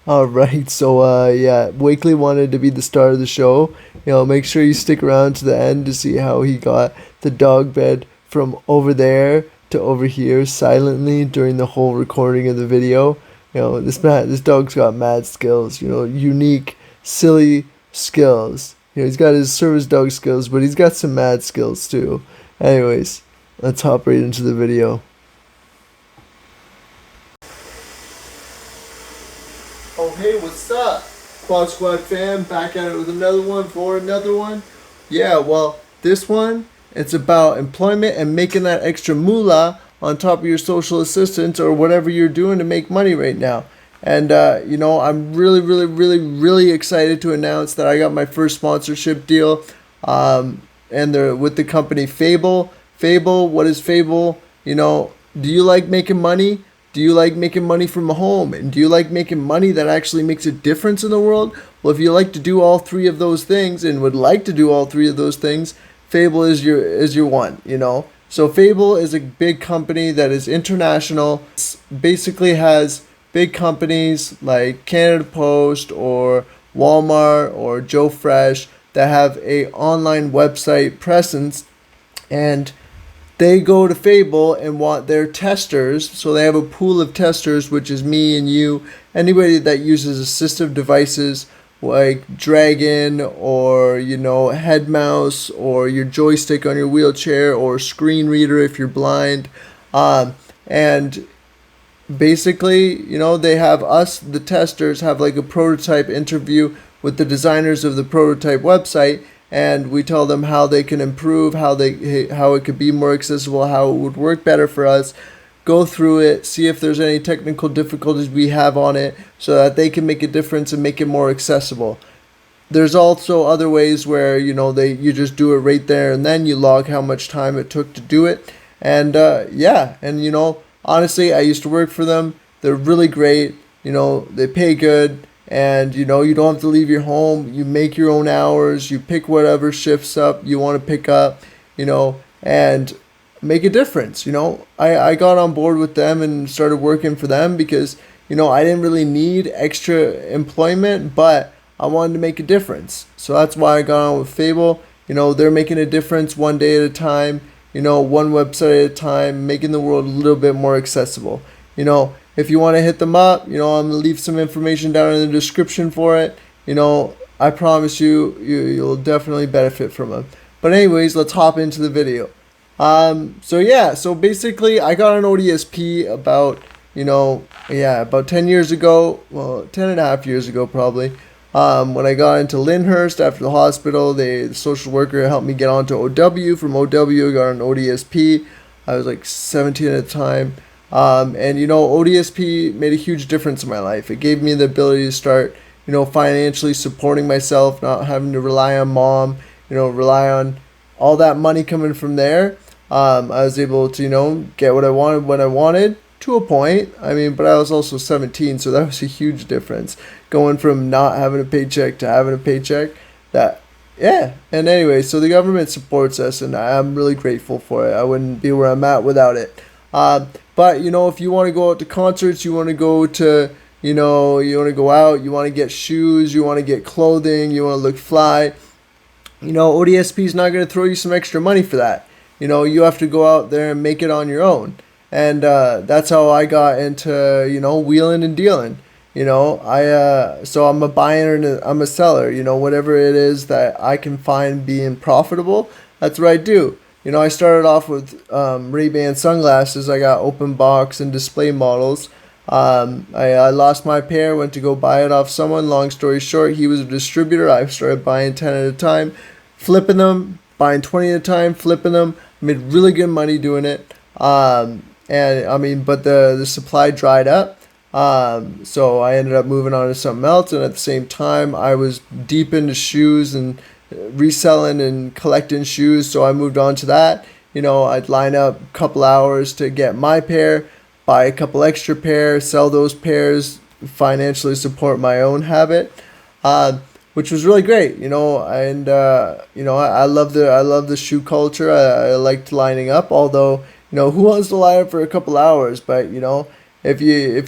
All right, so yeah, Wakely wanted to be the star of the show. Make sure you stick around to the end to see how he got the dog bed from over there to over here silently during the whole recording of the video. This dog's got mad skills. Unique, silly skills. He's got his service dog skills, but he's got some mad skills too. Anyways, let's hop right into the video. Oh, hey, what's up? Quad Squad fam, back at it with another one for another one. Yeah, well, this one, it's about employment and making that extra moolah on top of your social assistance or whatever you're doing to make money right now. And, I'm really, really, really, really excited to announce that I got my first sponsorship deal and they're with the company Fable. Fable, what is Fable? Do you like making money? Do you like making money from home? And do you like making money that actually makes a difference in the world? Well, if you like to do all three of those things and would like to do all three of those things, Fable is your one. So Fable is a big company that is international. It basically has big companies like Canada Post or Walmart or Joe Fresh that have a online website presence, and they go to Fable and want their testers. So they have a pool of testers, which is me and you, anybody that uses assistive devices like Dragon or, head mouse or your joystick on your wheelchair or screen reader if you're blind. And basically, they have us, the testers, have like a prototype interview with the designers of the prototype website, and we tell them how they can improve, how it could be more accessible, how it would work better for us. Go through it, see if there's any technical difficulties we have on it, so that they can make a difference and make it more accessible. There's also other ways where you just do it right there and then you log how much time it took to do it, and yeah, and honestly, I used to work for them. They're really great. They pay good, and you don't have to leave your home. You make your own hours. You pick whatever shifts up you want to pick up. And make a difference. I got on board with them and started working for them because I didn't really need extra employment, but I wanted to make a difference. So that's why I got on with Fable. They're making a difference one day at a time, one website at a time, making the world a little bit more accessible. If you want to hit them up, I'm going to leave some information down in the description for it. I promise you'll definitely benefit from them. But anyways, let's hop into the video. So basically I got an ODSP about 10 years ago, well, 10 and a half years ago probably. When I got into Lyndhurst after the hospital, the social worker helped me get onto OW. From OW, I got an ODSP. I was like 17 at the time. And ODSP made a huge difference in my life. It gave me the ability to start, financially supporting myself, not having to rely on mom, rely on all that money coming from there. I was able to, get what I wanted when I wanted to a point. But I was also 17, so that was a huge difference. Going from not having a paycheck to having a paycheck. Yeah. And anyway, so the government supports us, and I'm really grateful for it. I wouldn't be where I'm at without it. But if you want to go out to concerts, you want to go to, you want to go out, you want to get shoes, you want to get clothing, you want to look fly, ODSP is not going to throw you some extra money for that. You have to go out there and make it on your own. And that's how I got into, wheeling and dealing. So I'm a buyer and I'm a seller. Whatever it is that I can find being profitable, that's what I do. I started off with Ray-Ban sunglasses. I got open box and display models. I lost my pair, went to go buy it off someone. Long story short, he was a distributor. I started buying 10 at a time, flipping them, buying 20 at a time, flipping them. Made really good money doing it. But the supply dried up. So I ended up moving on to something else. And at the same time, I was deep into shoes and reselling and collecting shoes, so I moved on to that. I'd line up a couple hours to get my pair, buy a couple extra pairs, sell those pairs, financially support my own habit, which was really great. I love the shoe culture. I liked lining up, although who wants to line up for a couple hours, but if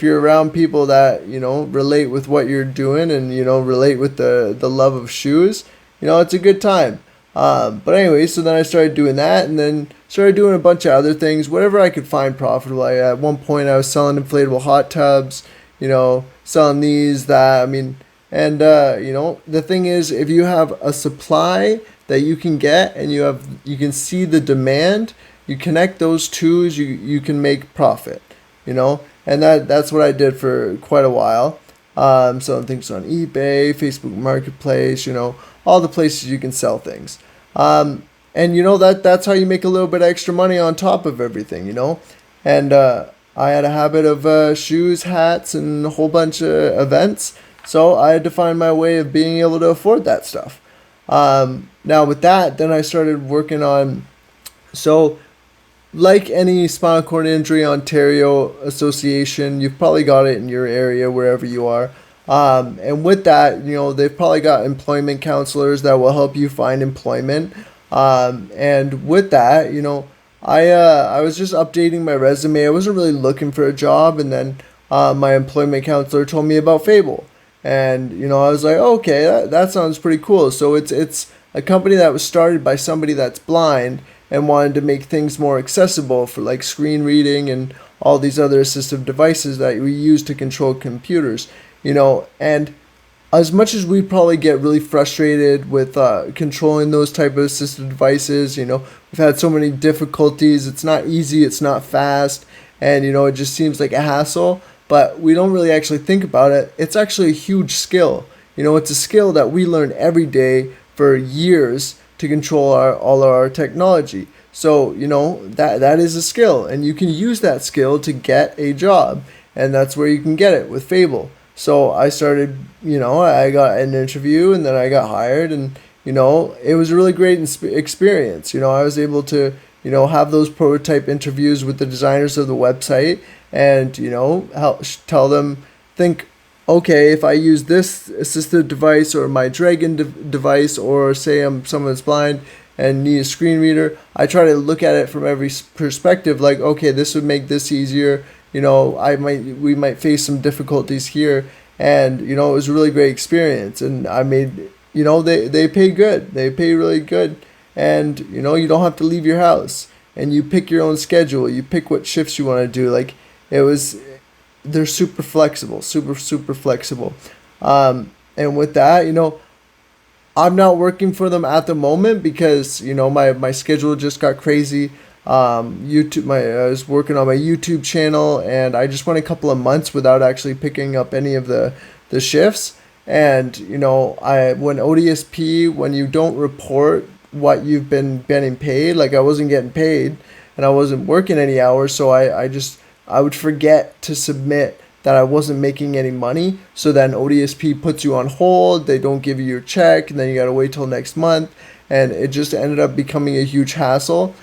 you're around people that relate with what you're doing and relate with the love of shoes, it's a good time. But anyway, so then I started doing that, and then started doing a bunch of other things, whatever I could find profitable. At one point, I was selling inflatable hot tubs, selling these, that. I mean, and the thing is, if you have a supply that you can get, and you can see the demand, you connect those two, you can make profit, and that's what I did for quite a while. Selling things on eBay, Facebook Marketplace, all the places you can sell things. And that's how you make a little bit extra money on top of everything, And I had a habit of shoes, hats, and a whole bunch of events, so I had to find my way of being able to afford that stuff. Now with that, then I started working on, so like any Spinal Cord Injury Ontario Association, you've probably got it in your area wherever you are. And with that, they've probably got employment counselors that will help you find employment. And with that, I was just updating my resume. I wasn't really looking for a job, and then my employment counselor told me about Fable, and I was like, okay, that sounds pretty cool. So it's a company that was started by somebody that's blind and wanted to make things more accessible for like screen reading and all these other assistive devices that we use to control computers. And as much as we probably get really frustrated with controlling those type of assistive devices, we've had so many difficulties. It's not easy, it's not fast, and it just seems like a hassle. But we don't really actually think about it. It's actually a huge skill. It's a skill that we learn every day for years to control all of our technology. So that is a skill, and you can use that skill to get a job, and that's where you can get it with Fable. So I started, I got an interview, and then I got hired, and it was a really great experience. I was able to have those prototype interviews with the designers of the website, and help tell them, think, okay, if I use this assistive device or my Dragon device, or say I'm someone that's blind and need a screen reader, I try to look at it from every perspective. Like, okay, this would make this easier. We might face some difficulties here, and it was a really great experience. And I made, they pay good. They pay really good, and you don't have to leave your house, and you pick your own schedule. You pick what shifts you want to do. Like they're super flexible, super flexible. And with that, I'm not working for them at the moment because my schedule just got crazy. I was working on my YouTube channel, and I just went a couple of months without actually picking up any of the shifts. And when ODSP, when you don't report what you've been getting paid, like I wasn't getting paid and I wasn't working any hours, so I would forget to submit that I wasn't making any money. So then ODSP puts you on hold. They don't give you your check, and then you got to wait till next month. And it just ended up becoming a huge hassle.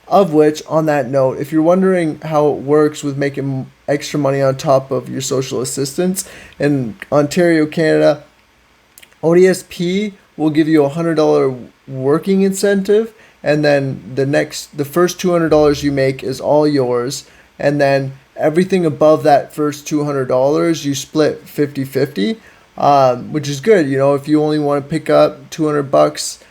Of which, on that note, if you're wondering how it works with making extra money on top of your social assistance in Ontario, Canada, ODSP will give you a $100 working incentive, and then the first $200 you make is all yours. And then everything above that first $200, you split 50-50, which is good. If you only want to pick up $200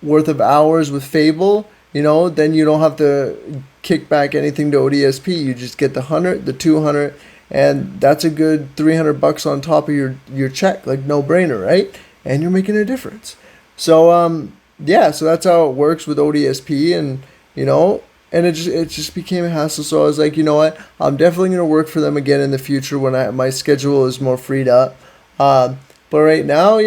worth of hours with Fable, then you don't have to kick back anything to ODSP. You just get the 100, the 200, and that's a good $300 on top of your check, like no brainer, right? And you're making a difference. So so that's how it works with ODSP, and and it just became a hassle. So I was like, you know what? I'm definitely going to work for them again in the future when my schedule is more freed up. But right now,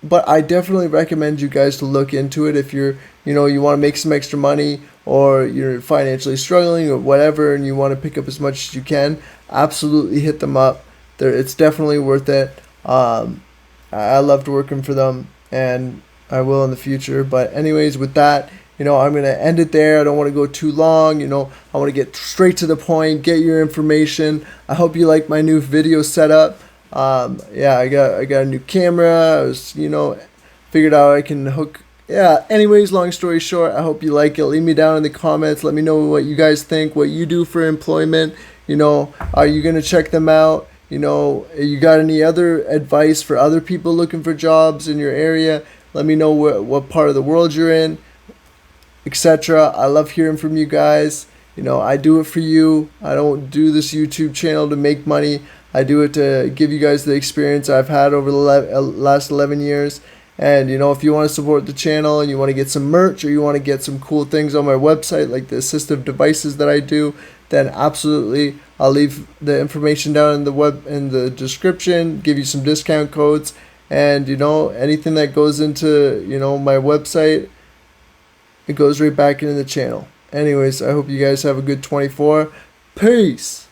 but I definitely recommend you guys to look into it if you're, you want to make some extra money, or you're financially struggling or whatever, and you want to pick up as much as you can. Absolutely hit them up. It's definitely worth it. I loved working for them, and I will in the future. But anyways, with that, I'm going to end it there. I don't want to go too long. I want to get straight to the point, get your information. I hope you like my new video setup. I got a new camera. I was, figured out I can hook. Yeah, anyways, long story short, I hope you like it. Leave me down in the comments. Let me know what you guys think, what you do for employment. Are you gonna check them out? You got any other advice for other people looking for jobs in your area? Let me know what part of the world you're in, etc. I love hearing from you guys. I do it for you. I don't do this YouTube channel to make money. I do it to give you guys the experience I've had over the last 11 years. And if you want to support the channel and you want to get some merch or you want to get some cool things on my website like the assistive devices that I do, then absolutely I'll leave the information down in the description, give you some discount codes, and anything that goes into my website, it goes right back into the channel. Anyways, I hope you guys have a good 24. Peace.